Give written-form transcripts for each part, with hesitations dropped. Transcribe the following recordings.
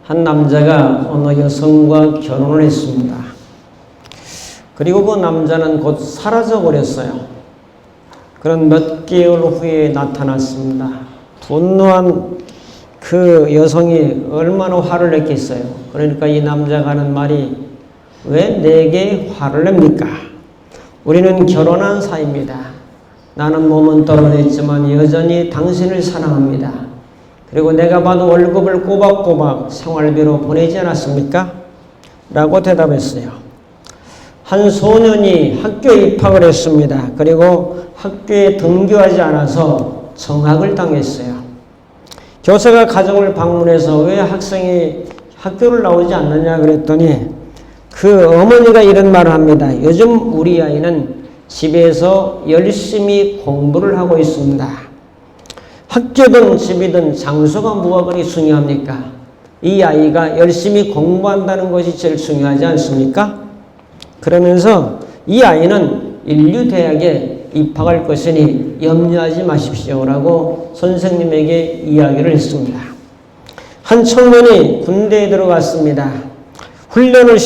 한 남자가 어느 여성과 결혼을 했습니다. 그리고 그 남자는 곧 사라져 버렸어요. 그런 몇 개월 후에 나타났습니다. 분노한 그 여성이 얼마나 화를 냈겠어요. 그러니까 이 남자가 하는 말이, 왜 내게 화를 냅니까? 우리는 결혼한 사이입니다. 나는 몸은 떨어졌지만 여전히 당신을 사랑합니다. 그리고 내가 받은 월급을 꼬박꼬박 생활비로 보내지 않았습니까? 라고 대답했어요. 한 소년이 학교에 입학을 했습니다. 그리고 학교에 등교하지 않아서 정학을 당했어요. 교사가 가정을 방문해서 왜 학생이 학교를 나오지 않느냐 그랬더니 그 어머니가 이런 말을 합니다. 요즘 우리 아이는 집에서 열심히 공부를 하고 있습니다. 학교든 집이든 장소가 뭐가 그리 중요합니까? 이 아이가 열심히 공부한다는 것이 제일 중요하지 않습니까? 그러면서 이 아이는 인류대학에 입학할 것이니 염려하지 마십시오라고 선생님에게 이야기를 했습니다. 한 청년이 군대에 들어갔습니다. 훈련을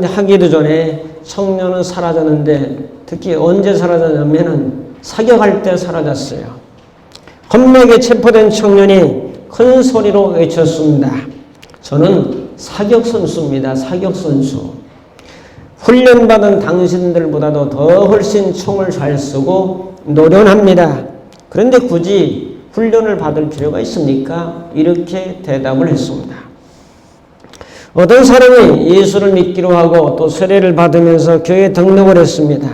하기도 전에 청년은 사라졌는데, 특히 언제 사라졌냐면은 사격할 때 사라졌어요. 겁나게 체포된 청년이 큰 소리로 외쳤습니다. 저는 사격 선수입니다. 사격 선수. 훈련받은 당신들보다도 더 훨씬 총을 잘 쏘고 노련합니다. 그런데 굳이 훈련을 받을 필요가 있습니까? 이렇게 대답을 했습니다. 어떤 사람이 예수를 믿기로 하고 또 세례를 받으면서 교회에 등록을 했습니다.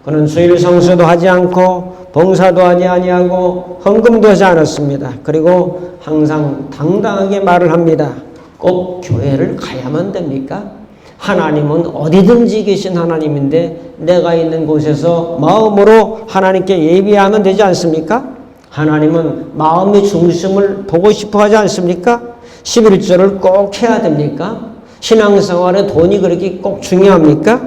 그는 주일 성수도 하지 않고 봉사도 하지 아니하고 헌금도 하지 않았습니다. 그리고 항상 당당하게 말을 합니다. 꼭 교회를 가야만 됩니까? 하나님은 어디든지 계신 하나님인데 내가 있는 곳에서 마음으로 하나님께 예비하면 되지 않습니까? 하나님은 마음의 중심을 보고 싶어 하지 않습니까? 11조를 꼭 해야 됩니까? 신앙생활에 돈이 그렇게 꼭 중요합니까?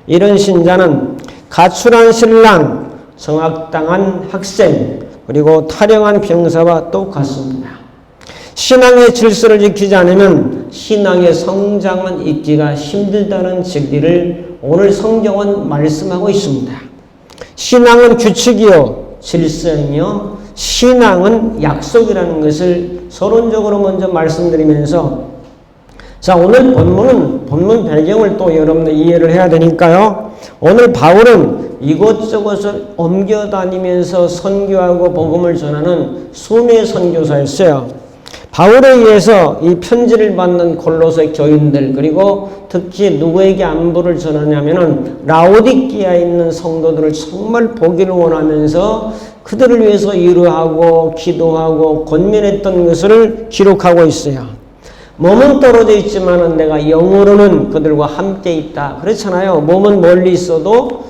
이런 신자는 가출한 신랑, 정학당한 학생, 그리고 타령한 병사와 똑같습니다. 신앙의 질서를 지키지 않으면 신앙의 성장은 있기가 힘들다는 진리를 오늘 성경은 말씀하고 있습니다. 신앙은 규칙이요 질서이며 신앙은 약속이라는 것을 서론적으로 먼저 말씀드리면서, 자, 오늘 본문 배경을 또 여러분들 이해를 해야 되니까요. 오늘 바울은 이곳저곳을 옮겨다니면서 선교하고 복음을 전하는 순회 선교사였어요. 바울에 의해서 이 편지를 받는 골로새 교인들, 그리고 특히 누구에게 안부를 전하냐면은 라오디키아에 있는 성도들을 정말 보기를 원하면서 그들을 위해서 위로하고 기도하고 권면했던 것을 기록하고 있어요. 몸은 떨어져 있지만은 내가 영으로는 그들과 함께 있다. 그렇잖아요. 몸은 멀리 있어도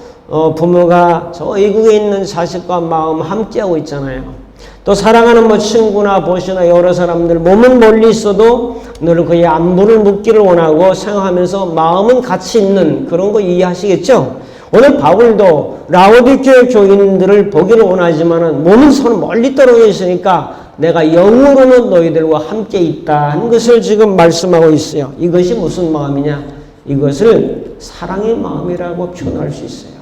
부모가 저 이국에 있는 자식과 마음 함께하고 있잖아요. 또 사랑하는 친구나 보시나 여러 사람들 몸은 멀리 있어도 늘 그의 안부를 묻기를 원하고 생각하면서 마음은 같이 있는 그런 거 이해하시겠죠? 오늘 바울도 라오디게아 교인들을 보기를 원하지만은 몸은 서로 멀리 떨어져 있으니까 내가 영으로는 너희들과 함께 있다 하는 것을 지금 말씀하고 있어요. 이것이 무슨 마음이냐? 이것을 사랑의 마음이라고 표현할 수 있어요.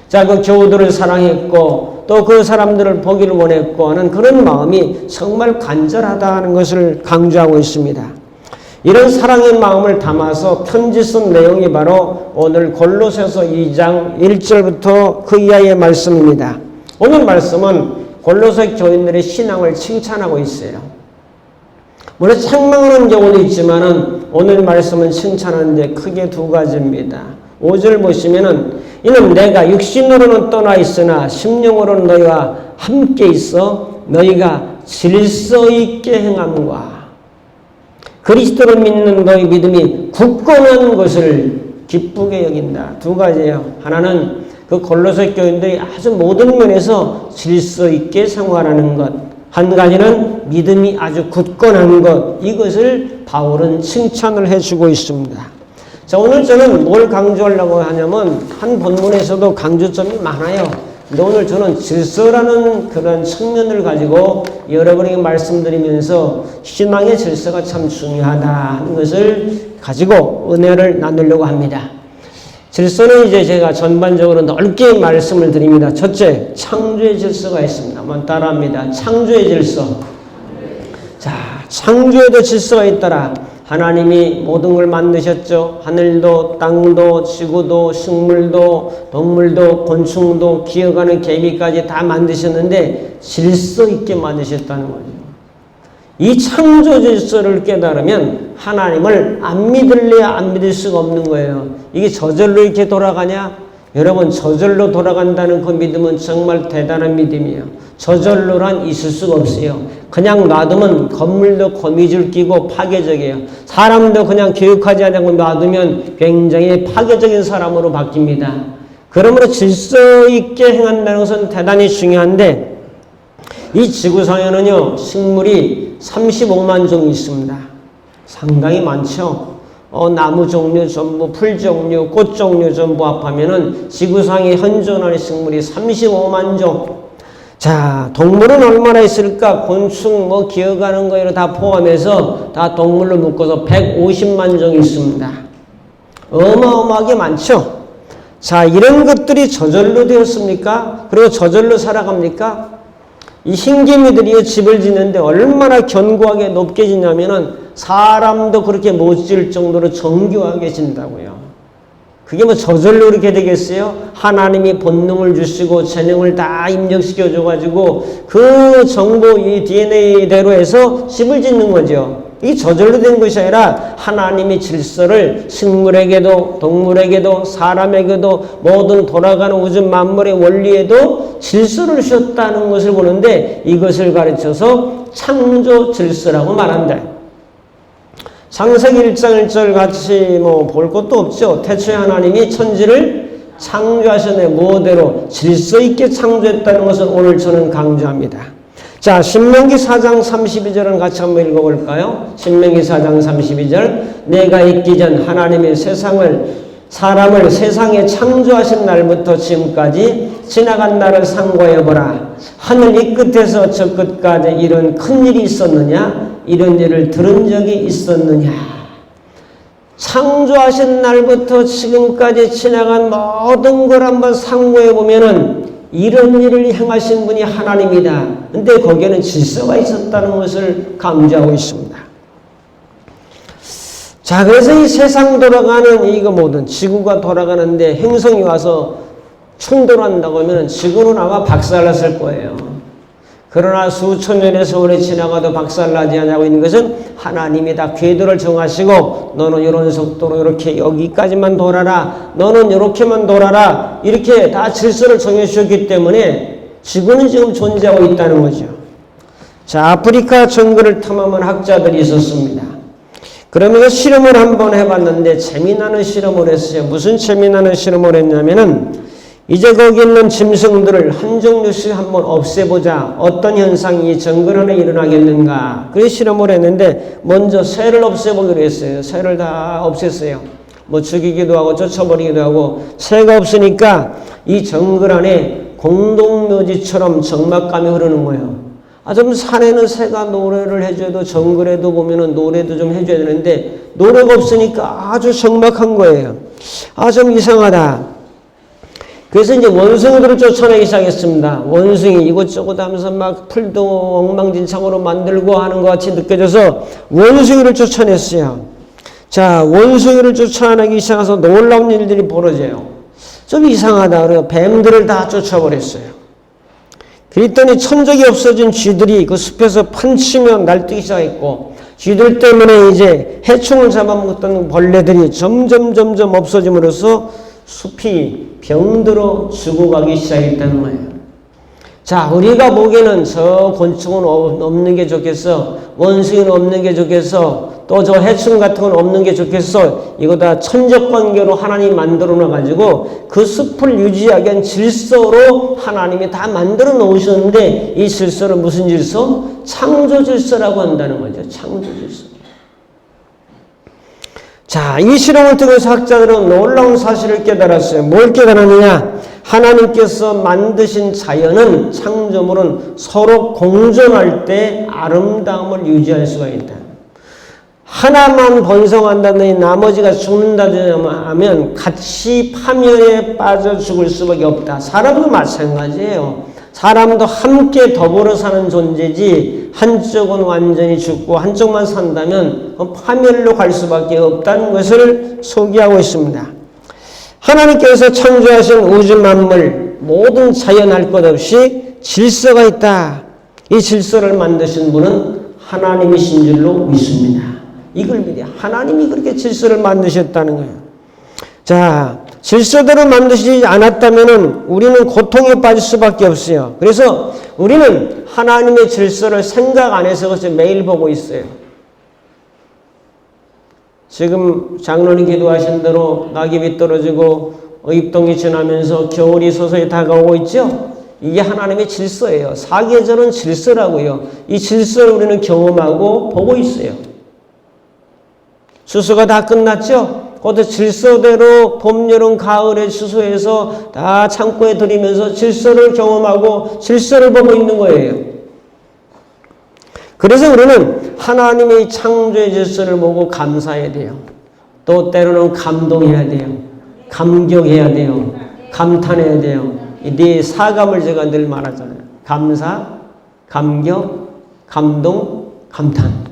자, 그 교우들을 사랑했고 또 그 사람들을 보기를 원했고 하는 그런 마음이 정말 간절하다는 것을 강조하고 있습니다. 이런 사랑의 마음을 담아서 편지 쓴 내용이 바로 오늘 골로새서 2장 1절부터 그 이하의 말씀입니다. 오늘 말씀은 골로새 교인들의 신앙을 칭찬하고 있어요. 물론 책망하는 경우도 있지만은 오늘 말씀은 칭찬하는데 크게 두 가지입니다. 5절 보시면은 이는 내가 육신으로는 떠나 있으나 심령으로는 너희와 함께 있어 너희가 질서 있게 행함과 그리스도를 믿는 너희 믿음이 굳건한 것을 기쁘게 여긴다. 두 가지예요. 하나는 그 골로새 교인들이 아주 모든 면에서 질서 있게 생활하는 것. 한 가지는 믿음이 아주 굳건한 것. 이것을 바울은 칭찬을 해주고 있습니다. 자, 오늘 저는 뭘 강조하려고 하냐면 한 본문에서도 강조점이 많아요. 근데 오늘 저는 질서라는 그런 측면을 가지고 여러분에게 말씀드리면서 신앙의 질서가 참 중요하다 하는 것을 가지고 은혜를 나누려고 합니다. 질서는 이제 제가 전반적으로 넓게 말씀을 드립니다. 첫째, 창조의 질서가 있습니다. 한번 따라합니다. 창조의 질서. 자, 창조에도 질서가 있더라. 하나님이 모든 걸 만드셨죠. 하늘도 땅도 지구도 식물도 동물도 곤충도 기어가는 개미까지 다 만드셨는데 질서 있게 만드셨다는 거죠. 이 창조 질서를 깨달으면 하나님을 안 믿을래야 안 믿을 수가 없는 거예요. 이게 저절로 이렇게 돌아가냐? 여러분, 저절로 돌아간다는 그 믿음은 정말 대단한 믿음이에요. 저절로란 있을 수가 없어요. 그냥 놔두면 건물도 거미줄 끼고 파괴적이에요. 사람도 그냥 교육하지 않고 놔두면 굉장히 파괴적인 사람으로 바뀝니다. 그러므로 질서 있게 행한다는 것은 대단히 중요한데, 이 지구상에는요, 식물이 35만 종이 있습니다. 상당히 많죠. 나무 종류 전부, 풀 종류, 꽃 종류 전부 합하면은 지구상에 현존하는 식물이 35만 종. 자, 동물은 얼마나 있을까? 곤충, 기어가는 거 이런 다 포함해서 다 동물로 묶어서 150만 종이 있습니다. 어마어마하게 많죠? 자, 이런 것들이 저절로 되었습니까? 그리고 저절로 살아갑니까? 이 흰개미들이 집을 짓는데 얼마나 견고하게 높게 짓냐면은 사람도 그렇게 못 지을 정도로 정교하게 짓는다고요. 그게 뭐 저절로 그렇게 되겠어요? 하나님이 본능을 주시고 재능을 다 입력시켜 줘가지고 그 정보 이 DNA대로 해서 집을 짓는 거죠. 이게 저절로 된 것이 아니라 하나님이 질서를 식물에게도 동물에게도 사람에게도 모든 돌아가는 우주 만물의 원리에도 질서를 주셨다는 것을 보는데, 이것을 가르쳐서 창조 질서라고 말한다. 창세기 1장 1절 같이 볼 것도 없죠. 태초에 하나님이 천지를 창조하셨네. 무엇대로 질서 있게 창조했다는 것을 오늘 저는 강조합니다. 자, 신명기 4장 32절은 같이 한번 읽어볼까요? 신명기 4장 32절. 내가 있기 전 하나님의 사람을 세상에 창조하신 날부터 지금까지 지나간 날을 상고해보라. 하늘 이 끝에서 저 끝까지 이런 큰 일이 있었느냐? 이런 일을 들은 적이 있었느냐? 창조하신 날부터 지금까지 지나간 모든 걸 한번 상고해보면은 이런 일을 행하신 분이 하나님이다. 근데 거기에는 질서가 있었다는 것을 강조하고 있습니다. 자, 그래서 이 세상 돌아가는 이거 뭐든 지구가 돌아가는데 행성이 와서 충돌한다고 하면 지구는 아마 박살났을 거예요. 그러나 수천 년의 세월이 지나가도 박살나지 않고 있는 것은 하나님이 다 궤도를 정하시고 너는 이런 속도로 이렇게 여기까지만 돌아라, 너는 이렇게만 돌아라, 이렇게 다 질서를 정해주셨기 때문에 지구는 지금 존재하고 있다는 거죠. 자, 아프리카 정글을 탐험한 학자들이 있었습니다. 그러면서 실험을 한번 해봤는데 재미나는 실험을 했어요. 무슨 재미나는 실험을 했냐면은 이제 거기 있는 짐승들을 한 종류씩 한번 없애보자. 어떤 현상이 이 정글 안에 일어나겠는가. 그래서 실험을 했는데 먼저 새를 없애보기로 했어요. 새를 다 없앴어요. 죽이기도 하고 쫓아버리기도 하고. 새가 없으니까 이 정글 안에 공동묘지처럼 적막감이 흐르는 거예요. 좀 산에는 새가 노래를 해줘도 정글에도 보면은 노래도 좀 해줘야 되는데 노래가 없으니까 아주 적막한 거예요. 좀 이상하다. 그래서 이제 원숭이들을 쫓아내기 시작했습니다. 원숭이 이것저것 하면서 막 풀도 엉망진창으로 만들고 하는 것 같이 느껴져서 원숭이를 쫓아냈어요. 자, 원숭이를 쫓아내기 시작해서 놀라운 일들이 벌어져요. 좀 이상하다. 그래서 뱀들을 다 쫓아버렸어요. 그랬더니 천적이 없어진 쥐들이 그 숲에서 판치며 날뛰기 시작했고, 쥐들 때문에 이제 해충을 잡아먹었던 벌레들이 점점 없어짐으로써 숲이 병들어 죽어가기 시작했다는 거예요. 자, 우리가 보기에는 저 곤충은 없는 게 좋겠어, 원숭이는 없는 게 좋겠어, 또 저 해충 같은 건 없는 게 좋겠어. 이거 다 천적 관계로 하나님이 만들어 놔가지고 그 숲을 유지하기 위한 질서로 하나님이 다 만들어 놓으셨는데, 이 질서를 무슨 질서? 창조 질서라고 한다는 거죠. 창조 질서. 자, 이 실험을 통해서 학자들은 놀라운 사실을 깨달았어요. 뭘 깨달았느냐? 하나님께서 만드신 자연은 창조물은 서로 공존할 때 아름다움을 유지할 수가 있다. 하나만 번성한다더니 나머지가 죽는다 하면 같이 파멸에 빠져 죽을 수밖에 없다. 사람도 마찬가지예요. 사람도 함께 더불어 사는 존재지 한쪽은 완전히 죽고 한쪽만 산다면 파멸로 갈 수밖에 없다는 것을 소개하고 있습니다. 하나님께서 창조하신 우주 만물 모든 자연 할 것 없이 질서가 있다. 이 질서를 만드신 분은 하나님이신 줄로 믿습니다. 이걸 믿어요. 하나님이 그렇게 질서를 만드셨다는 거예요. 자, 질서대로 만드시지 않았다면 우리는 고통에 빠질 수밖에 없어요. 그래서 우리는 하나님의 질서를 생각 안에서 그것을 매일 보고 있어요. 지금 장로님 기도하신 대로 낙엽이 떨어지고 입동이 지나면서 겨울이 서서히 다가오고 있죠? 이게 하나님의 질서예요. 사계절은 질서라고요. 이 질서를 우리는 경험하고 보고 있어요. 추수가 다 끝났죠? 그것도 질서대로 봄, 여름, 가을에 추수해서 다 창고에 들이면서 질서를 경험하고 질서를 보고 있는 거예요. 그래서 우리는 하나님의 창조의 질서를 보고 감사해야 돼요. 또 때로는 감동해야 돼요. 감격해야 돼요. 감탄해야 돼요. 이 네 사감을 제가 늘 말하잖아요. 감사, 감격, 감동, 감탄.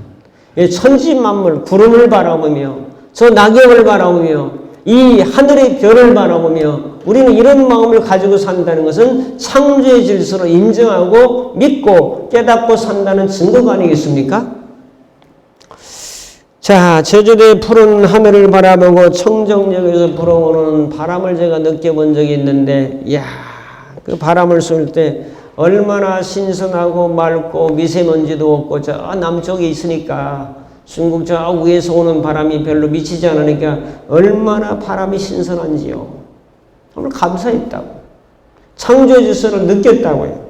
천지 만물, 구름을 바라보며 저 낙엽을 바라보며 이 하늘의 별을 바라보며 우리는 이런 마음을 가지고 산다는 것은 창조의 질서로 인정하고 믿고 깨닫고 산다는 증거가 아니겠습니까? 자, 제주도의 푸른 하늘을 바라보고 청정역에서 불어오는 바람을 제가 느껴본 적이 있는데, 이야, 그 바람을 쏠 때 얼마나 신선하고 맑고 미세먼지도 없고 저 남쪽에 있으니까 중국 저 위에서 오는 바람이 별로 미치지 않으니까 얼마나 바람이 신선한지요. 정말 감사했다고. 창조의 질서를 느꼈다고요.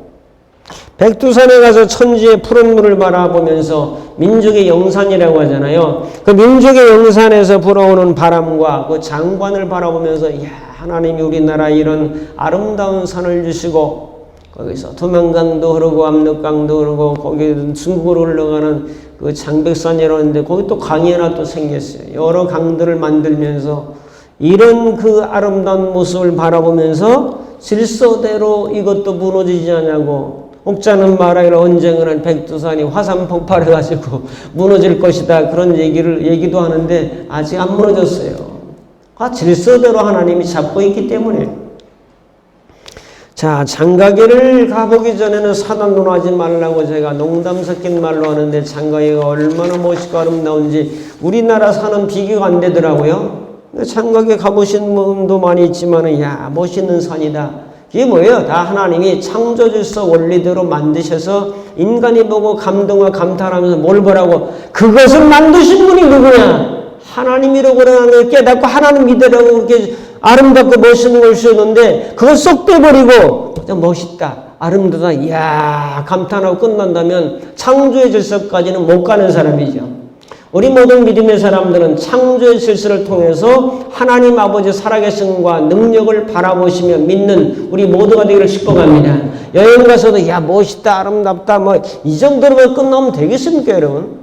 백두산에 가서 천지의 푸른 물을 바라보면서 민족의 영산이라고 하잖아요. 그 민족의 영산에서 불어오는 바람과 그 장관을 바라보면서 이야, 하나님이 우리나라 이런 아름다운 산을 주시고 거기서 투명강도 흐르고 압록강도 흐르고 거기 중국으로 흘러가는 그 장백산이라는데 거기 또 강이 하나 또 생겼어요. 여러 강들을 만들면서 이런 그 아름다운 모습을 바라보면서 질서대로 이것도 무너지지 않냐고 옥자는 말하기를 언젠가는 백두산이 화산 폭발해가지고 무너질 것이다 그런 얘기도 하는데 아직 안 무너졌어요. 질서대로 하나님이 잡고 있기 때문에. 자, 장가계를 가보기 전에는 산안 논하지 말라고 제가 농담 섞인 말로 하는데 장가계가 얼마나 멋있고 아름다운지 우리나라 산은 비교가 안 되더라고요. 장가계 가보신 분도 많이 있지만은 야, 멋있는 산이다. 이게 뭐예요? 다 하나님이 창조질서 원리대로 만드셔서 인간이 보고 감동과 감탄하면서 뭘 보라고? 그것을 만드신 분이 누구냐? 하나님이라고 그러는 걸 깨닫고 하나님 믿으라고 그렇게 아름답고 멋있는 걸 주셨는데 그걸 쏙 빼버리고 멋있다, 아름다다, 이야 감탄하고 끝난다면 창조의 질서까지는 못 가는 사람이죠. 우리 모든 믿음의 사람들은 창조의 질서를 통해서 하나님 아버지 살아계심과 능력을 바라보시며 믿는 우리 모두가 되기를 축복합니다. 여행 가서도 야 멋있다, 아름답다 뭐 이 정도로만 끝나면 되겠습니까 여러분?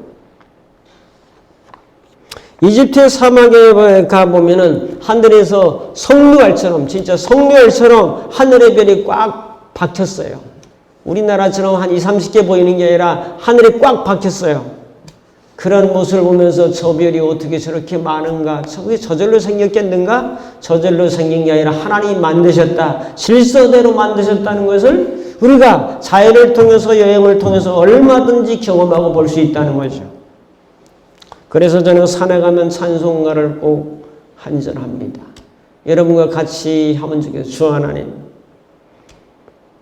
이집트의 사막에 가보면은 하늘에서 석류알처럼 진짜 석류알처럼 하늘의 별이 꽉 박혔어요. 우리나라처럼 한 20-30개 보이는 게 아니라 하늘에 꽉 박혔어요. 그런 모습을 보면서 저 별이 어떻게 저렇게 많은가? 저게 저절로 생겼겠는가? 저절로 생긴 게 아니라 하나님이 만드셨다. 질서대로 만드셨다는 것을 우리가 자연을 통해서 여행을 통해서 얼마든지 경험하고 볼 수 있다는 거죠. 그래서 저는 산에 가면 찬송가를 꼭 한절합니다. 여러분과 같이 한번 주겠습니다. 주 하나님.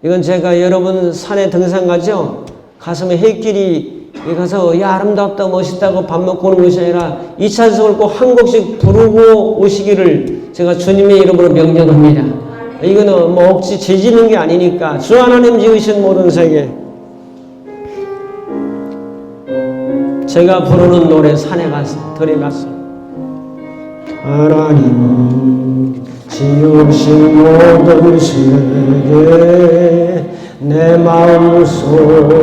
이건 제가 여러분 산에 등산 가죠? 가슴에 햇길이 가서 야 아름답다 멋있다고 밥 먹고 오는 것이 아니라 이 찬송을 꼭 한 곡씩 부르고 오시기를 제가 주님의 이름으로 명령합니다. 이거는 뭐 억지 재지는 게 아니니까 주 하나님 지으신 모든 세계 제가 부르는 노래 산에 가서 들에 가서 하나님은 지으신 모든 세계 내 마음속에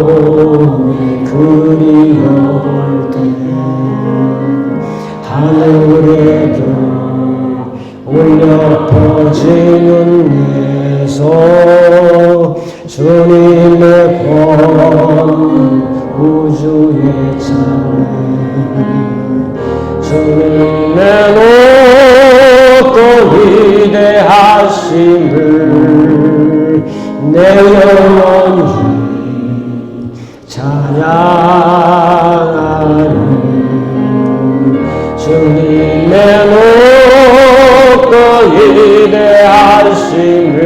그리워볼 때 하늘의 별 울려 퍼지는 내 손 주님의 권 우주의 찬양 주님의 높고 위대하심을 내 영혼이 찬양하리 주님의 높고 위대하심을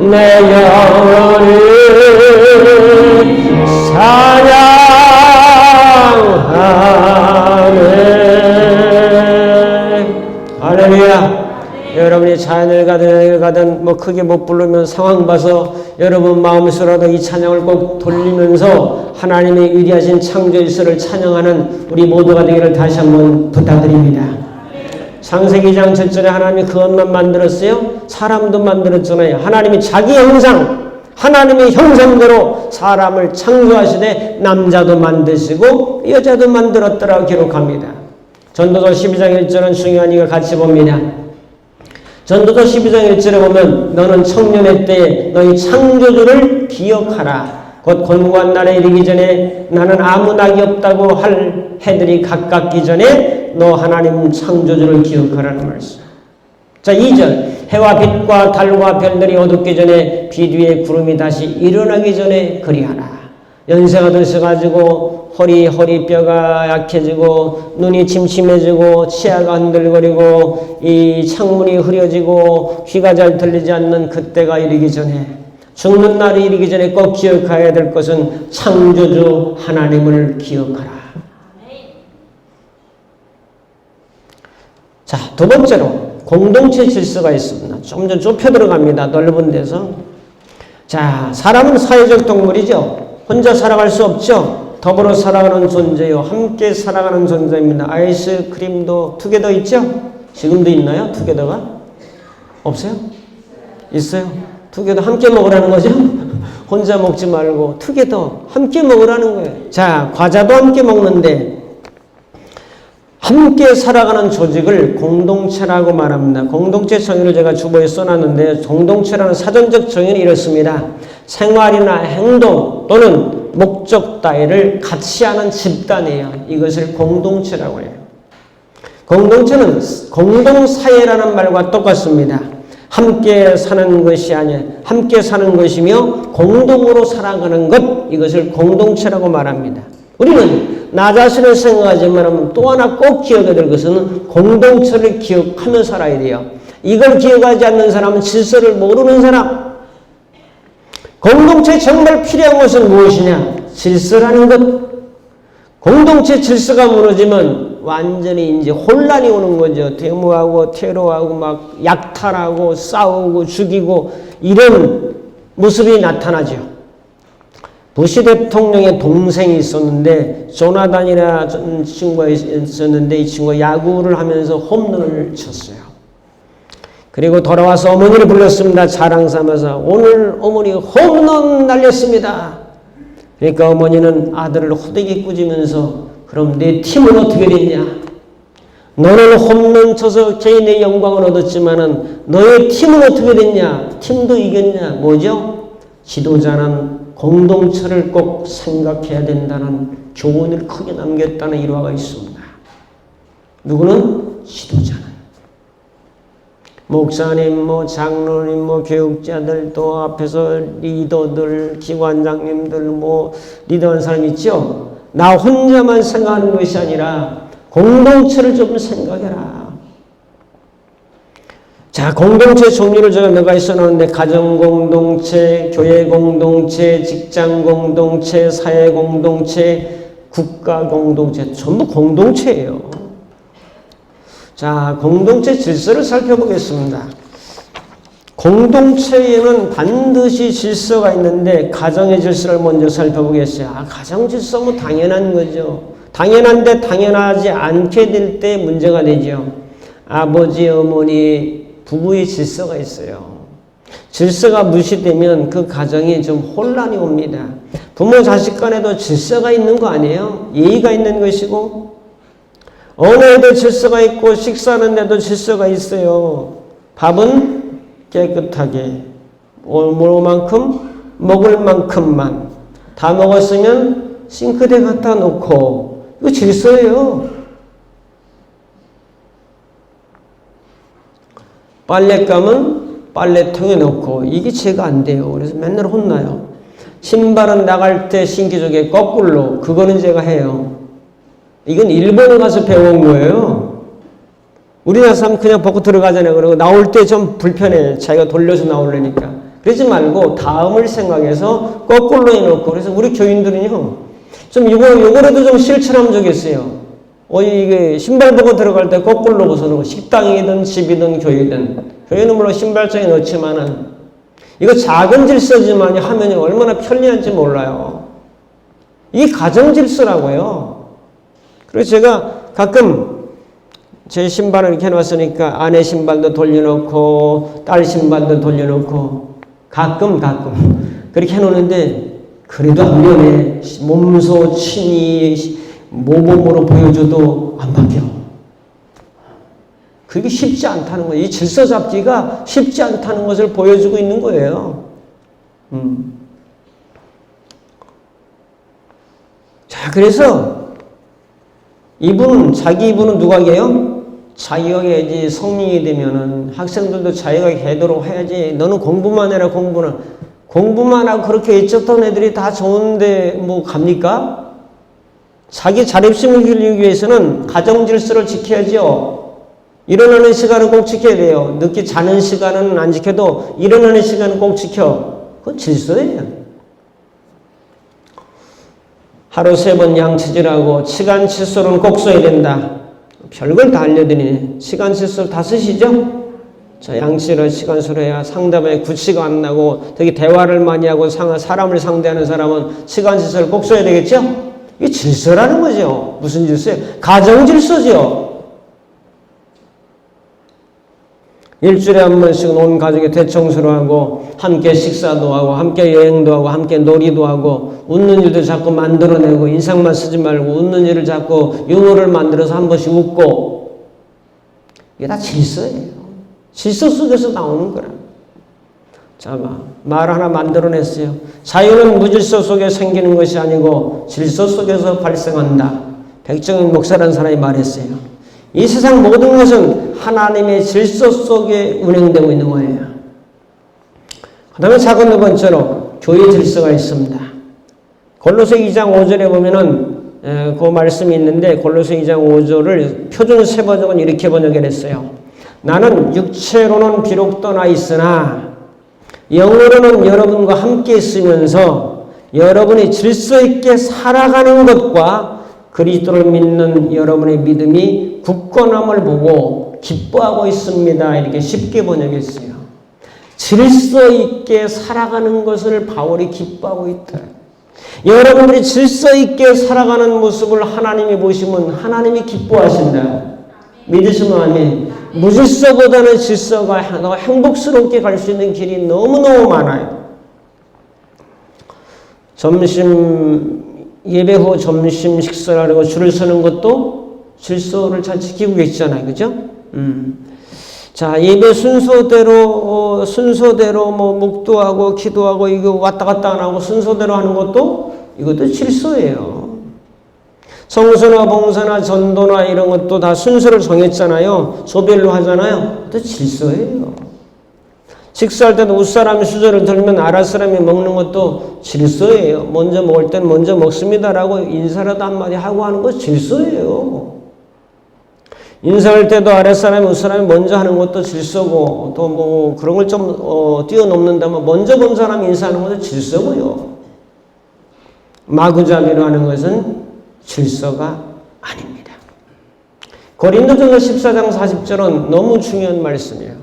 내 영혼이 찬양하네. 할렐루야. 여러분이 자연을 가든 여행을 가든 뭐 크게 못 부르면 상황 봐서 여러분 마음속으로라도 이 찬양을 꼭 돌리면서 하나님의 위대하신 창조 질서를 찬양하는 우리 모두가 되기를 다시 한번 부탁드립니다. 창세기 2장 7절에 하나님이 그것만 만들었어요? 사람도 만들었잖아요. 하나님이 자기 형상, 하나님의 형상대로 사람을 창조하시되 남자도 만드시고 여자도 만들었더라고 기록합니다. 전도서 12장 1절은 중요한 이걸 같이 봅니다. 전도서 12장 1절에 보면 너는 청년의 때에 너희 창조주를 기억하라. 곧 권고한 날에 이르기 전에 나는 아무 낙이 없다고 할 해들이 가깝기 전에 너 하나님 창조주를 기억하라는 말씀. 자 2절 해와 빛과 달과 별들이 어둡기 전에 빛 위에 구름이 다시 일어나기 전에 그리하라. 연세가 드셔가지고 허리뼈가 약해지고 눈이 침침해지고 치아가 흔들거리고 이 창문이 흐려지고 귀가 잘 들리지 않는 그때가 이르기 전에 죽는 날이 이르기 전에 꼭 기억해야 될 것은 창조주 하나님을 기억하라. 자, 두 번째로 공동체 질서가 있습니다. 좀 더 좁혀 들어갑니다. 넓은 데서. 자, 사람은 사회적 동물이죠. 혼자 살아갈 수 없죠. 더불어 살아가는 존재요. 함께 살아가는 존재입니다. 아이스크림도 투게더 있죠? 지금도 있나요? 투게더가? 없어요? 있어요. 투게더 함께 먹으라는 거죠? 혼자 먹지 말고 투게더 함께 먹으라는 거예요. 자, 과자도 함께 먹는데 함께 살아가는 조직을 공동체라고 말합니다. 공동체 정의를 제가 주보에 써놨는데 공동체라는 사전적 정의는 이렇습니다. 생활이나 행동 또는 목적 따위를 같이 하는 집단이에요. 이것을 공동체라고 해요. 공동체는 공동사회라는 말과 똑같습니다. 함께 사는 것이 아니라 함께 사는 것이며 공동으로 살아가는 것, 이것을 공동체라고 말합니다. 우리는 나 자신을 생각하지만 또 하나 꼭 기억해야 될 것은 공동체를 기억하며 살아야 돼요. 이걸 기억하지 않는 사람은 질서를 모르는 사람. 공동체에 정말 필요한 것은 무엇이냐? 질서라는 것. 공동체 질서가 무너지면 완전히 이제 혼란이 오는 거죠. 데모하고 테러하고 막 약탈하고 싸우고 죽이고 이런 모습이 나타나죠. 부시 대통령의 동생이 있었는데 조나단이라는 친구가 있었는데 이 친구가 야구를 하면서 홈런을 쳤어요. 그리고 돌아와서 어머니를 불렀습니다. 자랑 삼아서 오늘 어머니 홈런 날렸습니다. 그러니까 어머니는 아들을 호되게 꾸짖으면서 그럼 내 팀은 어떻게 됐냐? 너는 홈런 쳐서 개인의 영광을 얻었지만은 너의 팀은 어떻게 됐냐? 팀도 이겼냐? 뭐죠? 지도자는 공동체를 꼭 생각해야 된다는 교훈을 크게 남겼다는 일화가 있습니다. 누구는? 지도자는. 목사님, 장로님, 교육자들, 또 앞에서 리더들, 기관장님들, 리더한 사람 있죠? 나 혼자만 생각하는 것이 아니라 공동체를 좀 생각해라. 자, 공동체 종류를 제가 몇 가지 써놨는데 가정공동체, 교회공동체, 직장공동체, 사회공동체, 국가공동체 전부 공동체예요. 자, 공동체 질서를 살펴보겠습니다. 공동체에는 반드시 질서가 있는데 가정의 질서를 먼저 살펴보겠어요. 가정 질서 당연한 거죠. 당연한데 당연하지 않게 될 때 문제가 되죠. 아버지, 어머니, 부부의 질서가 있어요. 질서가 무시되면 그 가정이 좀 혼란이 옵니다. 부모 자식 간에도 질서가 있는 거 아니에요? 예의가 있는 것이고 언어에도 질서가 있고 식사하는 데도 질서가 있어요. 밥은 깨끗하게 먹을 만큼만 다 먹었으면 싱크대 갖다 놓고 이거 질서예요. 빨랫감은 빨래통에 넣고 이게 제가 안 돼요. 그래서 맨날 혼나요. 신발은 나갈 때 신기 쪽에 거꾸로 그거는 제가 해요. 이건 일본에 가서 배운 거예요. 우리나라 사람 그냥 벗고 들어가잖아요. 그리고 나올 때 좀 불편해. 자기가 돌려서 나오려니까. 그러지 말고 다음을 생각해서 거꾸로 해놓고 그래서 우리 교인들은요. 좀 요거라도 좀 실천하면 좋겠어요. 이게 신발 벗고 들어갈 때 거꾸로 벗어놓고 식당이든 집이든 교회는 물론 신발장에 넣지만은 이거 작은 질서지만 하면 얼마나 편리한지 몰라요. 이게 가정 질서라고요. 그래서 제가 가끔 제 신발을 이렇게 해놨으니까 아내 신발도 돌려놓고 딸 신발도 돌려놓고 가끔 그렇게 해놓는데 그래도 안 변해. 몸소 친히 모범으로 보여줘도 안 바뀌어. 그게 쉽지 않다는 거예요. 이 질서 잡기가 쉽지 않다는 것을 보여주고 있는 거예요. 자, 그래서 자기 이분은 누가 해요? 자기가 해야지. 성인이 되면은 학생들도 자기가 되도록 해야지. 너는 공부만 해라. 공부만 하고 그렇게 있었던 애들이 다 좋은데 뭐 갑니까? 자기 자립심을 길리기 위해서는 가정 질서를 지켜야죠. 일어나는 시간은 꼭 지켜야 돼요. 늦게 자는 시간은 안 지켜도 일어나는 시간은 꼭 지켜. 그건 질서예요. 하루 3번 양치질하고 시간 칫솔은 꼭 써야 된다. 별걸 다 알려드리네. 시간 칫솔 다 쓰시죠? 자, 양치를 시간수로 해야 상대방의 구치가 안 나고 되게 대화를 많이 하고 사람을 상대하는 사람은 시간 칫솔 꼭 써야 되겠죠? 이게 질서라는 거죠. 무슨 질서예요? 가정 질서죠. 일주일에 한 번씩 온 가족이 대청소를 하고 함께 식사도 하고 함께 여행도 하고 함께 놀이도 하고 웃는 일도 자꾸 만들어내고 인상만 쓰지 말고 웃는 일을 자꾸 유머를 만들어서 한 번씩 웃고 이게 다 질서예요. 질서 속에서 나오는 거라. 자, 말 하나 만들어냈어요. 자유는 무질서 속에 생기는 것이 아니고 질서 속에서 발생한다. 백정인 목사라는 사람이 말했어요. 이 세상 모든 것은 하나님의 질서 속에 운행되고 있는 거예요. 그 다음에 작은 두 번째로 교회 질서가 있습니다. 골로새 2장 5절에 보면은 그 말씀이 있는데 골로새 2장 5절을 표준 세번역은 이렇게 번역했어요. 나는 육체로는 비록 떠나 있으나 영으로는 여러분과 함께 있으면서 여러분이 질서 있게 살아가는 것과 그리스도를 믿는 여러분의 믿음이 굳건함을 보고 기뻐하고 있습니다. 이렇게 쉽게 번역했어요. 질서 있게 살아가는 것을 바울이 기뻐하고 있다. 여러분들이 질서 있게 살아가는 모습을 하나님이 보시면 하나님이 기뻐하신다. 믿으시면 아멘. 무질서보다는 질서가 더 행복스럽게 갈 수 있는 길이 너무너무 많아요. 예배 후 점심 식사를 하려고 줄을 서는 것도 질서를 잘 지키고 계시잖아요. 그죠? 자, 예배 순서대로 뭐 묵도하고 기도하고 이거 왔다 갔다 안 하고 순서대로 하는 이것도 질서예요. 성수나 봉사나 전도나 이런 것도 다 순서를 정했잖아요. 조별로 하잖아요. 또 질서예요. 식사할 때도 웃사람 수저를 들면 아랫사람이 먹는 것도 질서예요. 먼저 먹을 때는 먼저 먹습니다라고 인사라도 한마디 하고 하는 거 질서예요. 인사할 때도 아랫사람이 웃사람이 먼저 하는 것도 질서고 또 뭐 그런 걸 좀 뛰어넘는다면 먼저 본 사람이 인사하는 것도 질서고요. 마구잡이로 하는 것은 질서가 아닙니다. 고린도전서 14장 40절은 너무 중요한 말씀이에요.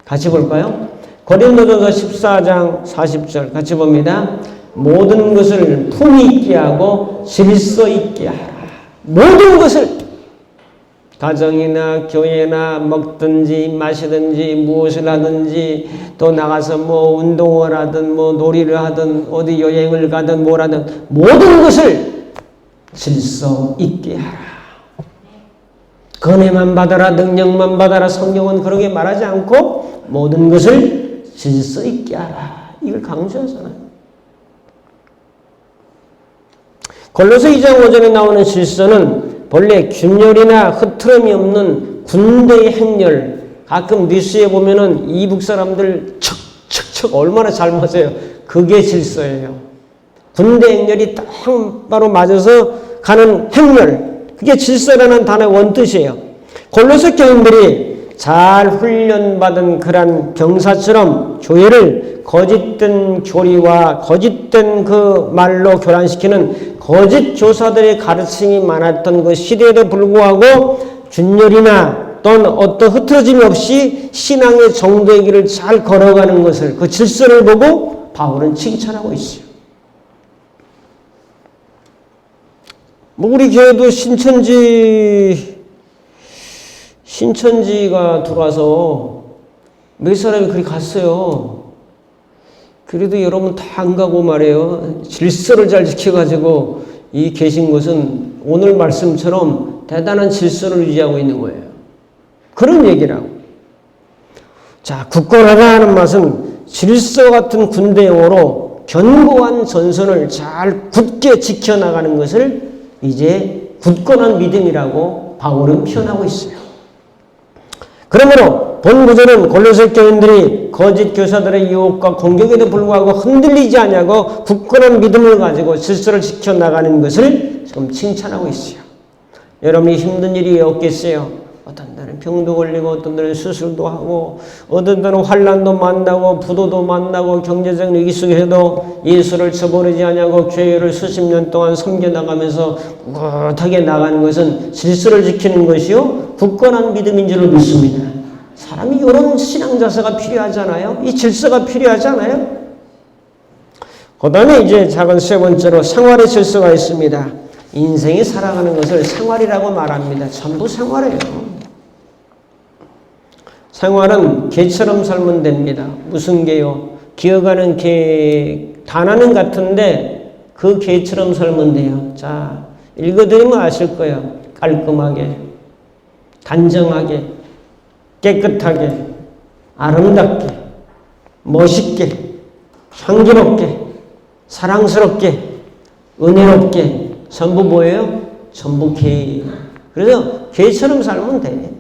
같이 볼까요? 고린도전서 14장 40절 같이 봅니다. 모든 것을 품위 있게 하고 질서 있게 하라. 모든 것을 가정이나 교회나 먹든지 마시든지 무엇을 하든지 또 나가서 뭐 운동을 하든 뭐 놀이를 하든 어디 여행을 가든 뭘 하든 모든 것을 질서 있게 하라. 은혜만 받아라, 능력만 받아라. 성경은 그렇게 말하지 않고 모든 것을 질서 있게 하라. 이걸 강조하잖아요. 골로새 2장 5절에 나오는 질서는 본래 균열이나 흐트럼이 없는 군대의 행렬. 가끔 뉴스에 보면은 이북 사람들 척척척 얼마나 잘 맞아요. 그게 질서예요. 군대 행렬이 딱 바로 맞아서 가는 행렬. 그게 질서라는 단어의 원뜻이에요. 골로새 교인들이 잘 훈련받은 그런 병사처럼 교회를 거짓된 교리와 거짓된 그 말로 교란시키는 거짓 교사들의 가르침이 많았던 그 시대에도 불구하고 균열이나 또는 어떤 흐트러짐이 없이 신앙의 정도의 길을 잘 걸어가는 것을 그 질서를 보고 바울은 칭찬하고 있어요. 뭐 우리 교회도 신천지가 들어와서 몇 사람이 그리 갔어요. 그래도 여러분 다 안 가고 말이에요. 질서를 잘 지켜가지고 이 계신 것은 오늘 말씀처럼 대단한 질서를 유지하고 있는 거예요. 그런 얘기라고. 자, 굳건하다는 말은 질서 같은 군대용어로 견고한 전선을 잘 굳게 지켜나가는 것을 이제 굳건한 믿음이라고 바울은 표현하고 있어요. 그러므로 본 구절은 골로새 교인들이 거짓 교사들의 유혹과 공격에도 불구하고 흔들리지 않냐고 굳건한 믿음을 가지고 질서를 지켜나가는 것을 지금 칭찬하고 있어요. 여러분이 힘든 일이 없겠어요? 어떤 날은 병도 걸리고 어떤 날은 수술도 하고 어떤 날은 환난도 만나고 부도도 만나고 경제적 위기 속에서도 예수를 저버리지 않냐고 교회를 수십 년 동안 섬겨나가면서 꿋하게 나가는 것은 질서를 지키는 것이요 굳건한 믿음인 줄 믿습니다. 사람이 이런 신앙 자세가 필요하잖아요. 이 질서가 필요하잖아요. 그 다음에 이제 작은 세 번째로 생활의 질서가 있습니다. 인생이 살아가는 것을 생활이라고 말합니다. 전부 생활이에요. 생활은 개처럼 살면 됩니다. 무슨 개요? 기어가는 개, 단어는 같은데 그 개처럼 살면 돼요. 자, 읽어드리면 아실 거예요. 깔끔하게, 단정하게, 깨끗하게, 아름답게, 멋있게, 향기롭게, 사랑스럽게, 은혜롭게 전부 뭐예요? 전부 개. 그래서 개처럼 살면 돼.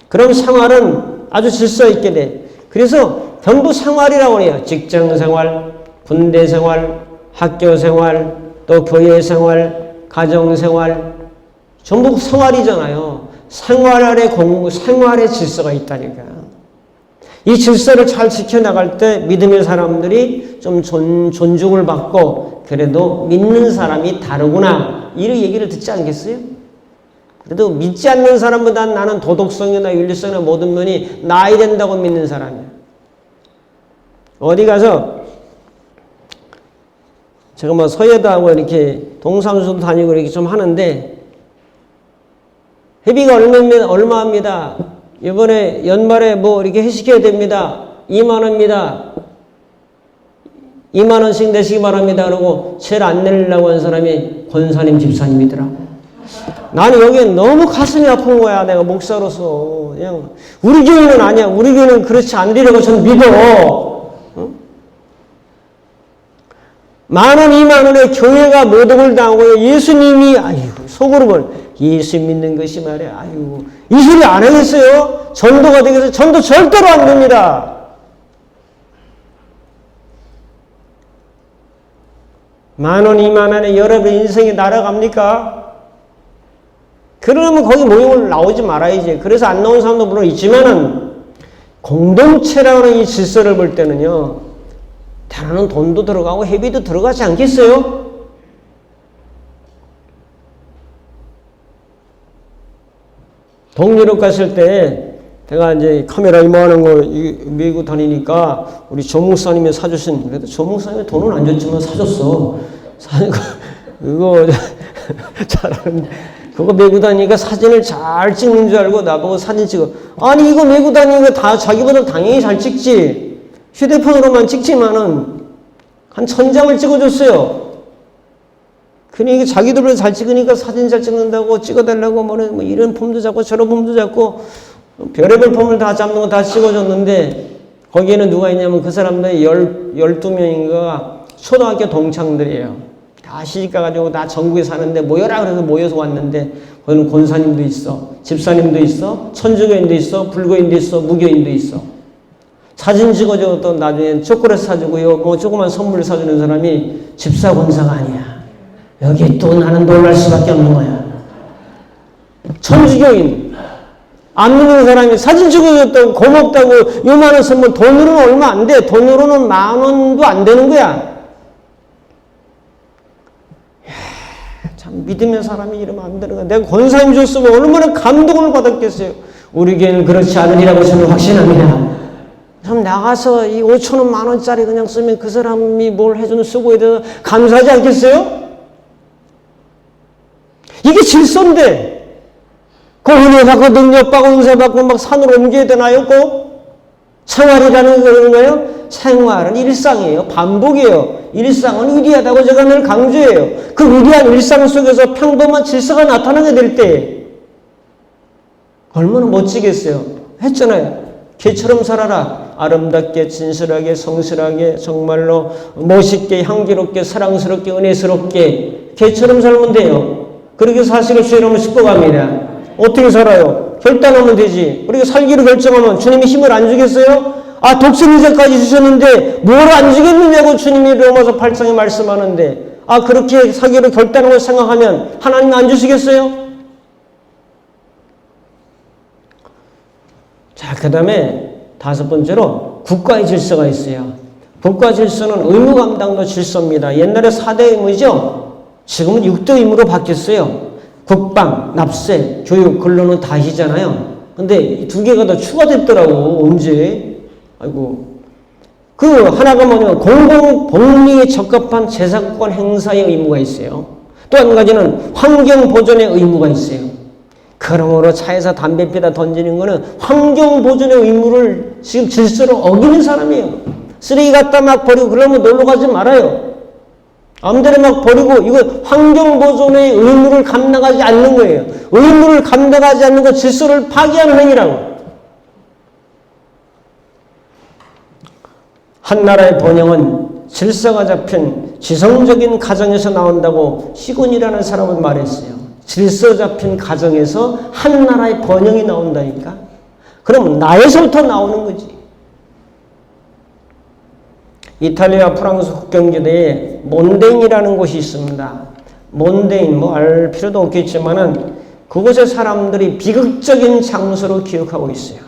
그럼 생활은 아주 질서 있게 돼. 그래서 전부 생활이라고 해요. 직장 생활, 군대 생활, 학교 생활, 또 교회 생활, 가정 생활, 전부 생활이잖아요. 생활의 질서가 있다니까. 이 질서를 잘 지켜나갈 때 믿음의 사람들이 좀 존중을 받고 그래도 믿는 사람이 다르구나 이런 얘기를 듣지 않겠어요? 그래도 믿지 않는 사람보다 나는 도덕성이나 윤리성이나 모든 면이 나아야 된다고 믿는 사람이야. 어디 가서 제가 뭐 서예도 하고 이렇게 동사무소도 다니고 이렇게 좀 하는데 회비가 얼마입니다. 이번에 연말에 뭐 이렇게 회식해야 됩니다. 2만 원입니다. 2만 원씩 내시기 바랍니다. 그러고 제일 안 내려고 하는 사람이 권사님 집사님이더라고. 나는 여기에 너무 가슴이 아픈 거야. 내가 목사로서. 그냥 우리 교회는 아니야. 우리 교회는 그렇지 않으려고 저는 믿어. 응? 1만 원, 2만 원에 교회가 모독을 당하고 예수님이 속으로 뭘 예수 믿는 것이 말이야. 이 소리 안 하겠어요? 전도가 되겠어요? 전도 절대로 안 됩니다. 1만 원, 2만 원에 여러분 인생이 날아갑니까? 그러면 거기 모임을 나오지 말아야지. 그래서 안 나온 사람도 물론 있지만은 공동체라는 이 질서를 볼 때는요, 대단한 돈도 들어가고 회비도 들어가지 않겠어요? 동유럽 갔을 때 제가 이제 카메라 이만한 거 메고 다니니까 우리 조 목사님이 사주신, 그래도 조 목사님이 돈은 안 줬지만 사줬어. 이거 잘하는 그거 메고 다니니까 사진을 잘 찍는 줄 알고 나보고 사진 찍어. 아니 이거 메고 다니니까 다 자기보다 당연히 잘 찍지. 휴대폰으로만 찍지만은 한 1000장을 찍어줬어요. 그러니까 자기들보다 잘 찍으니까 사진 잘 찍는다고 찍어달라고 뭐 이런 폼도 잡고 저런 폼도 잡고 별의별 폼을 다 잡는 거 다 찍어줬는데 거기에는 누가 있냐면 그 사람들이 12명인가 초등학교 동창들이에요. 다 시집가가지고 다 전국에 사는데 모여라 그래서 모여서 왔는데 거기는 권사님도 있어, 집사님도 있어, 천주교인도 있어, 불교인도 있어, 무교인도 있어. 사진 찍어줘 또 나중에 초콜릿 사주고요 뭐 조그만 선물 사주는 사람이 집사 권사가 아니야. 여기 또 나는 놀랄 수밖에 없는 거야. 천주교인 안 믿는 사람이 사진 찍어줬다고 고맙다고 요만한 선물 돈으로는 얼마 안 돼. 돈으로는 10,000원도 안 되는 거야. 이야, 참 믿으면 사람이 이러면 안 되는 거야. 내가 권사님 줬으면 얼마나 감동을 받았겠어요. 우리 교회는 그렇지 않으리라고 저는 확신합니다. 참 나가서 이 5,000원 10,000원짜리 그냥 쓰면 그 사람이 뭘 해주는 수고에 대해서 감사하지 않겠어요? 이게 질서인데 그 은혜 받고 능력 받고 은사 받고 막 산으로 옮겨야 되나요? 꼭? 생활이라는 그런 거예요? 생활은 일상이에요. 반복이에요. 일상은 위대하다고 제가 늘 강조해요. 그 위대한 일상 속에서 평범한 질서가 나타나게 될 때 얼마나 멋지겠어요. 했잖아요. 개처럼 살아라. 아름답게 진실하게 성실하게 정말로 멋있게 향기롭게 사랑스럽게 은혜스럽게 개처럼 살면 돼요. 그렇게 사실을 주의하면 짚어갑니다. 어떻게 살아요? 결단하면 되지. 그리고 살기로 결정하면 주님이 힘을 안 주겠어요? 아, 독생자까지 주셨는데 뭘 안 주겠느냐고 주님이 로마서 8장에 말씀하는데 아, 그렇게 살기로 결단하고 생각하면 하나님 안 주시겠어요? 자, 그 다음에 5번째로 국가의 질서가 있어요. 국가 질서는 의무 감당도 질서입니다. 옛날에 4대 의무죠? 지금은 6대 의무로 바뀌었어요. 국방, 납세, 교육, 근로는 다 하시잖아요. 근데 2개가 더 추가됐더라고. 언제? 아이고. 그 하나가 뭐냐면 공공복리에 적합한 재산권 행사의 의무가 있어요. 또 한 가지는 환경 보존의 의무가 있어요. 그러므로 차에서 담배 피다 던지는 거는 환경 보존의 의무를 지금 질서를 어기는 사람이에요. 쓰레기 갖다 막 버리고 그러면 놀러 가지 말아요. 아무데나 막 버리고 이거 환경 보존의 의무를 감당하지 않는 거예요. 의무를 감당하지 않는 거 질서를 파괴하는 행위라고. 한 나라의 번영은 질서가 잡힌 지성적인 가정에서 나온다고 시곤이라는 사람은 말했어요. 질서 잡힌 가정에서 한 나라의 번영이 나온다니까. 그럼 나에서부터 나오는 거지. 이탈리아 프랑스 국경지대에 몬데인이라는 곳이 있습니다. 몬데인 뭐 알 필요도 없겠지만은 그곳의 사람들이 비극적인 장소로 기억하고 있어요.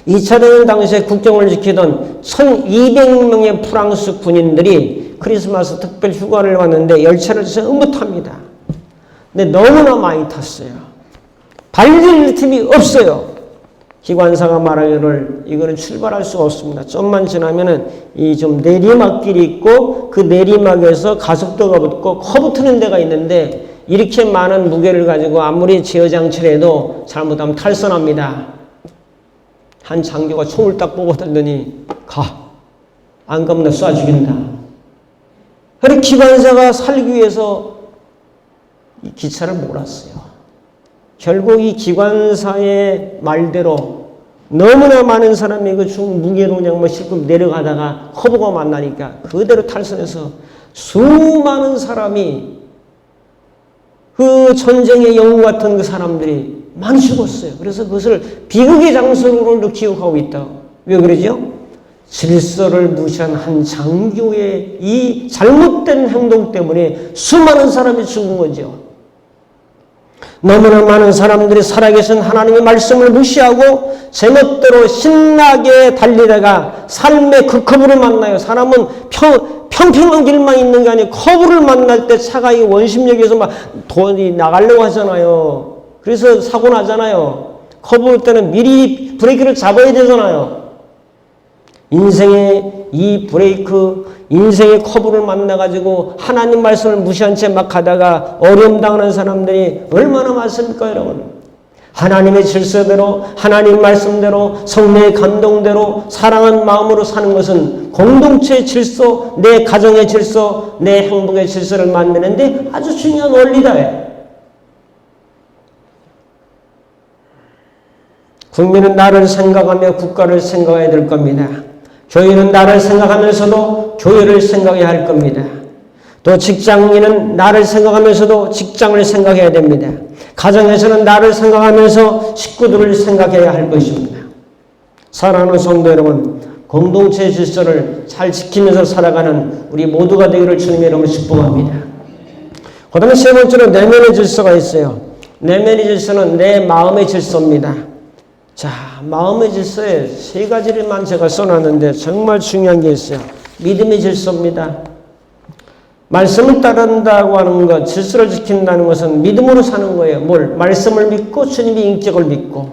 2차 대전 당시에 국경을 지키던 1200명의 프랑스 군인들이 크리스마스 특별 휴가를 왔는데 열차를 타서 음모탑니다. 근데 너무나 많이 탔어요. 발릴 틈이 없어요. 기관사가 말하기를 이거는 출발할 수가 없습니다. 좀만 지나면은 이 좀 내리막길이 있고 그 내리막에서 가속도가 붙고 커브 트는 데가 있는데 이렇게 많은 무게를 가지고 아무리 제어 장치를 해도 잘못하면 탈선합니다. 한 장교가 총을 딱 뽑아들더니 가. 안 가면 나 쏴 죽인다. 그래서 기관사가 살기 위해서 이 기차를 몰았어요. 결국 이 기관사의 말대로 너무나 많은 사람이 그 무게로 그냥 뭐 싣고 내려가다가 커브가 만나니까 그대로 탈선해서 수많은 사람이 그 전쟁의 영웅 같은 그 사람들이 많이 죽었어요. 그래서 그것을 비극의 장소로 기억하고 있다. 왜 그러죠? 질서를 무시한 한 장교의 이 잘못된 행동 때문에 수많은 사람이 죽은 거죠. 너무나 많은 사람들이 살아계신 하나님의 말씀을 무시하고 제멋대로 신나게 달리다가 삶의 그 커브를 만나요. 사람은 평평한 길만 있는 게 아니고 커브를 만날 때 차가 이 원심력에서 막 돈이 나가려고 하잖아요. 그래서 사고 나잖아요. 커브 올 때는 미리 브레이크를 잡아야 되잖아요. 인생의 이 브레이크, 인생의 커브를 만나가지고 하나님 말씀을 무시한 채 막 가다가 어려움 당하는 사람들이 얼마나 많습니까, 여러분? 하나님의 질서대로, 하나님 말씀대로, 성령의 감동대로 사랑한 마음으로 사는 것은 공동체의 질서, 내 가정의 질서, 내 행복의 질서를 만드는데 아주 중요한 원리다. 국민은 나를 생각하며 국가를 생각해야 될 겁니다. 교회는 나를 생각하면서도 교회를 생각해야 할 겁니다. 또 직장인은 나를 생각하면서도 직장을 생각해야 됩니다. 가정에서는 나를 생각하면서 식구들을 생각해야 할 것입니다. 사랑하는 성도 여러분, 공동체의 질서를 잘 지키면서 살아가는 우리 모두가 되기를 주님의 이름으로 축복합니다. 그 다음에 세 번째로 내면의 질서가 있어요. 내면의 질서는 내 마음의 질서입니다. 자, 마음의 질서에 세 가지를만 제가 써놨는데 정말 중요한 게 있어요. 믿음의 질서입니다. 말씀을 따른다고 하는 것, 질서를 지킨다는 것은 믿음으로 사는 거예요. 말씀을 믿고 주님의 인격을 믿고.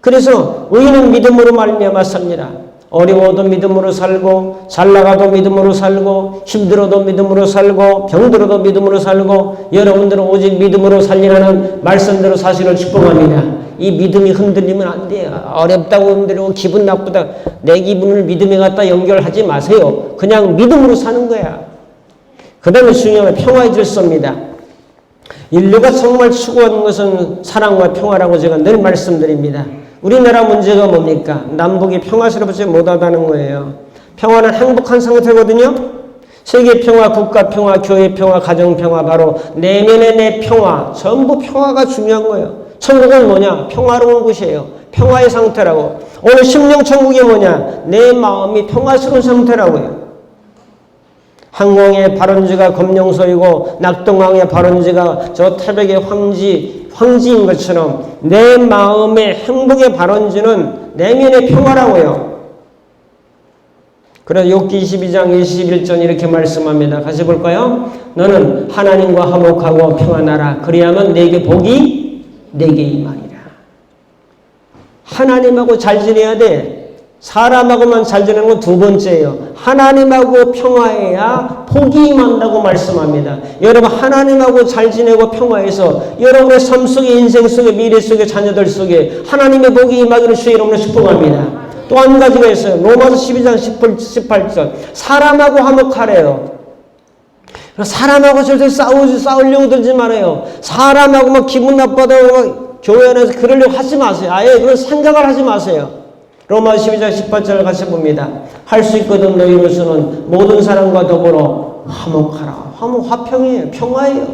그래서 의인은 믿음으로 말미암아 삽니다. 어려워도 믿음으로 살고, 잘 나가도 믿음으로 살고, 힘들어도 믿음으로 살고, 병들어도 믿음으로 살고, 여러분들은 오직 믿음으로 살리라는 말씀대로 사실을 축복합니다. 이 믿음이 흔들리면 안 돼요. 어렵다고 흔들리고 기분 나쁘다. 내 기분을 믿음에 갖다 연결하지 마세요. 그냥 믿음으로 사는 거야. 그 다음에 중요한 평화의 질서입니다. 인류가 정말 추구하는 것은 사랑과 평화라고 제가 늘 말씀드립니다. 우리나라 문제가 뭡니까? 남북이 평화스럽지 못하다는 거예요. 평화는 행복한 상태거든요. 세계 평화, 국가 평화, 교회 평화, 가정 평화, 바로 내면의 내 평화, 전부 평화가 중요한 거예요. 천국은 뭐냐? 평화로운 곳이에요. 평화의 상태라고. 오늘 심령 천국이 뭐냐? 내 마음이 평화스러운 상태라고요. 항공의 발원지가 검령소이고 낙동강의 발원지가 저 태백의 황지인 것처럼 내 마음의 행복의 발원지는 내면의 평화라고요. 그래서 욥기 22장 21절 이렇게 말씀합니다. 같이 볼까요? 너는 하나님과 화목하고 평안하라. 그리하면 내게 복이 내게 임하리라. 하나님하고 잘 지내야 돼. 사람하고만 잘 지내는 건 두 번째예요. 하나님하고 평화해야 복이 임한다고 말씀합니다. 여러분 하나님하고 잘 지내고 평화해서 여러분의 삶 속에, 인생 속에, 미래 속에, 자녀들 속에 하나님의 복이 임하기를 주의 이름으로 축복합니다. 또 한 가지가 있어요. 로마서 12장 18절 사람하고 화목하래요. 사람하고 절대 싸우려고 들지 말아요. 사람하고 막 기분 나빠도 교회 안에서 그러려고 하지 마세요. 아예 그런 생각을 하지 마세요. 로마서 12장 18절을 같이 봅니다. 할 수 있거든 너희로서는 모든 사람과 더불어 화목하라. 화평이에요. 평화예요.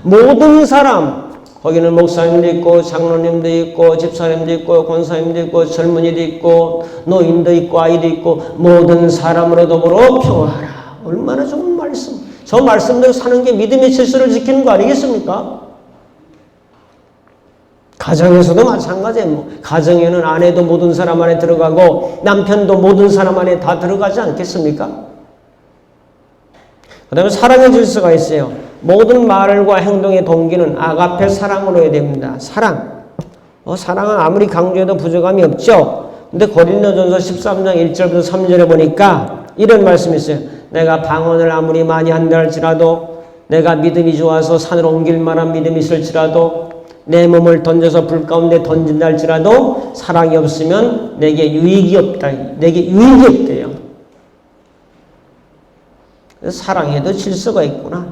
모든 사람, 거기는 목사님도 있고 장로님도 있고 집사님도 있고 권사님도 있고 젊은이도 있고 노인도 있고 아이도 있고 모든 사람으로 더불어 평화하라. 얼마나 좋은 말씀. 저 말씀대로 사는 게 믿음의 질서를 지키는 거 아니겠습니까? 가정에서도 마찬가지예요. 가정에는 아내도 모든 사람 안에 들어가고 남편도 모든 사람 안에 다 들어가지 않겠습니까? 그 다음에 사랑의 질서가 있어요. 모든 말과 행동의 동기는 아가페 사랑으로 해야 됩니다. 사랑. 사랑은 아무리 강조해도 부족함이 없죠. 근데 고린도전서 13장 1절부터 3절에 보니까 이런 말씀이 있어요. 내가 방언을 아무리 많이 한다 할지라도 내가 믿음이 좋아서 산을 옮길 만한 믿음이 있을지라도 내 몸을 던져서 불 가운데 던진다 할지라도 사랑이 없으면 내게 유익이 없다. 내게 유익이 없대요. 사랑에도 질서가 있구나.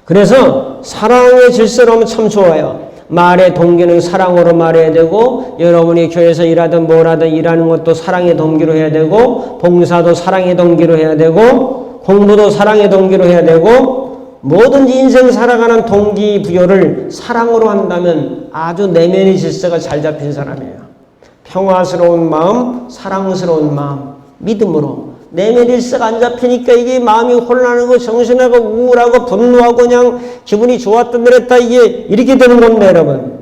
그래서 사랑의 질서로 하면 참 좋아요. 말의 동기는 사랑으로 말해야 되고 여러분이 교회에서 일하든 뭘 하든 일하는 것도 사랑의 동기로 해야 되고 봉사도 사랑의 동기로 해야 되고 공부도 사랑의 동기로 해야 되고 뭐든지 인생 살아가는 동기부여를 사랑으로 한다면 아주 내면의 질서가 잘 잡힌 사람이에요. 평화스러운 마음, 사랑스러운 마음, 믿음으로. 내면의 질서가 안 잡히니까 이게 마음이 혼란하고 정신하고 우울하고 분노하고 그냥 기분이 좋았다 내렸다 이게 이렇게 되는 겁니다, 여러분.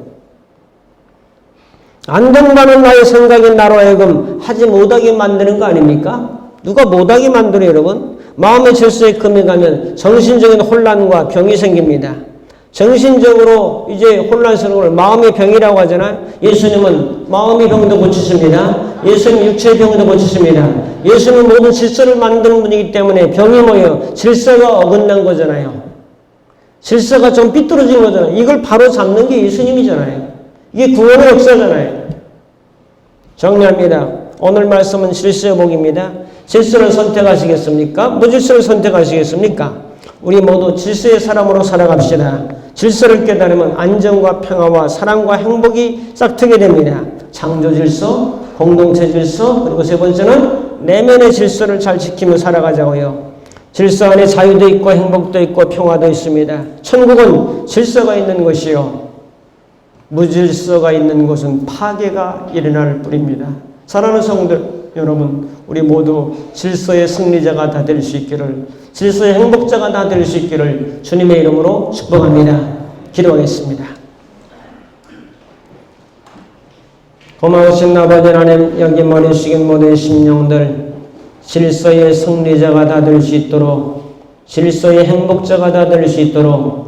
안 된다는 나의 생각이 나로 하여금 하지 못하게 만드는 거 아닙니까? 누가 못하게 만들어요, 여러분? 마음의 질서에 금이 가면 정신적인 혼란과 병이 생깁니다. 정신적으로 이제 혼란스러운 걸 마음의 병이라고 하잖아요. 예수님은 마음의 병도 고치십니다. 예수님 육체의 병도 고치십니다. 예수님은 모든 질서를 만드는 분이기 때문에 병이 뭐예요? 질서가 어긋난 거잖아요. 질서가 좀 삐뚤어진 거잖아요. 이걸 바로 잡는 게 예수님이잖아요. 이게 구원의 역사잖아요. 정리합니다. 오늘 말씀은 질서의 복입니다. 질서를 선택하시겠습니까? 무질서를 선택하시겠습니까? 우리 모두 질서의 사람으로 살아갑시다. 질서를 깨달으면 안정과 평화와 사랑과 행복이 싹트게 됩니다. 창조 질서, 공동체 질서, 그리고 세 번째는 내면의 질서를 잘 지키며 살아가자고요. 질서 안에 자유도 있고 행복도 있고 평화도 있습니다. 천국은 질서가 있는 것이요. 무질서가 있는 곳은 파괴가 일어날 뿐입니다. 사랑하는 성도들 여러분, 우리 모두 질서의 승리자가 다 될 수 있기를, 질서의 행복자가 다 될 수 있기를 주님의 이름으로 축복합니다. 기도하겠습니다. 고마우신 아버지 하나님, 여기 머리숙인 모든 심령들 질서의 승리자가 다 될 수 있도록, 질서의 행복자가 다 될 수 있도록